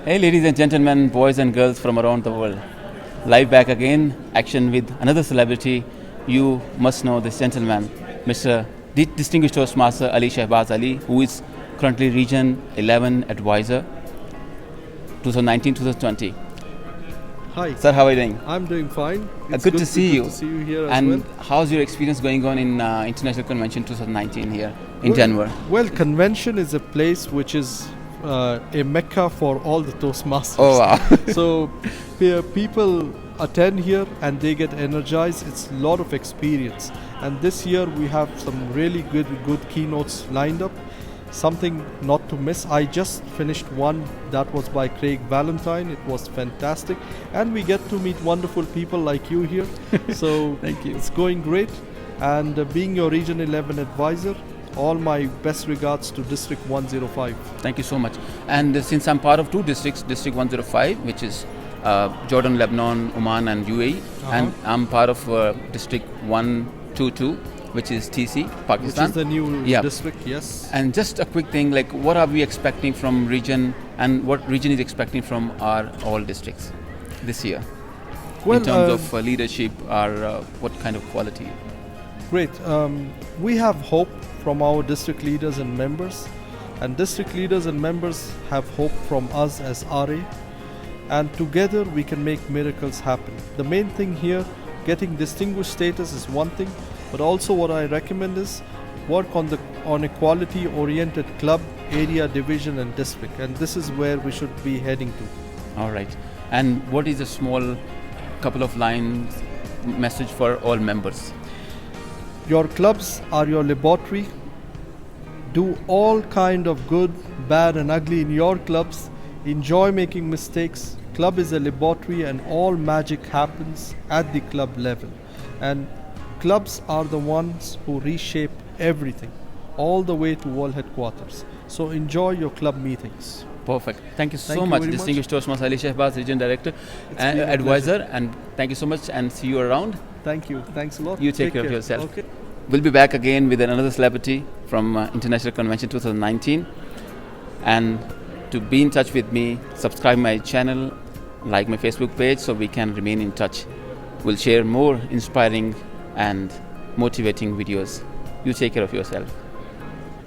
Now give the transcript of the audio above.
Hey, ladies and gentlemen, boys and girls from around the world. Live back again, action with another celebrity. You must know this gentleman, Mr. Distinguished Toastmaster Ali Shehbaz Ali, who is currently Region 11 Advisor 2019-2020. Hi. Sir, how are you doing? I'm doing fine. It's Good to see you. Good to see you here and as well. how's your experience going on in International Convention 2019 here in Denver? Well, convention is a place which is a mecca for all the Toastmasters. Oh, wow. So people attend here and they get energized. It's a lot of experience. And this year we have some really good keynotes lined up. Something not to miss. I just finished one that was by Craig Valentine. It was fantastic, and we get to meet wonderful people like you here. So Thank you. It's going great. And being your Region 11 advisor, all my best regards to District 105. Thank you so much. And since I'm part of two districts, District 105, which is Jordan, Lebanon, Oman, and UAE, and I'm part of District 122, which is TC, Pakistan. Which is the new district, yes. And just a quick thing, like what are we expecting from region, and what region is expecting from our all districts this year? Well, in terms of leadership, or what kind of quality? Great. We have hope from our district leaders and members, and district leaders and members have hope from us as RA, and together we can make miracles happen. The main thing here, getting distinguished status is one thing, but also what I recommend is work on a quality-oriented club, area, division, and district, and this is where we should be heading to. All right. And what is a small couple of lines message for all members? Your clubs are your laboratory. Do all kind of good, bad, and ugly in your clubs. Enjoy making mistakes. Club is a laboratory, and all magic happens at the club level. And clubs are the ones who reshape everything, all the way to world headquarters. So enjoy your club meetings. Perfect. Thank you so Thank you much, very Distinguished Toastmaster Ali Shehbaz, Region Director and been a Advisor. pleasure. And thank you so much, and see you around. Thank you. Thanks a lot. You take care of yourself. Okay. We'll be back again with another celebrity from International Convention 2019. And to be in touch with me, subscribe my channel, like my Facebook page, so we can remain in touch. We'll share more inspiring and motivating videos. You take care of yourself.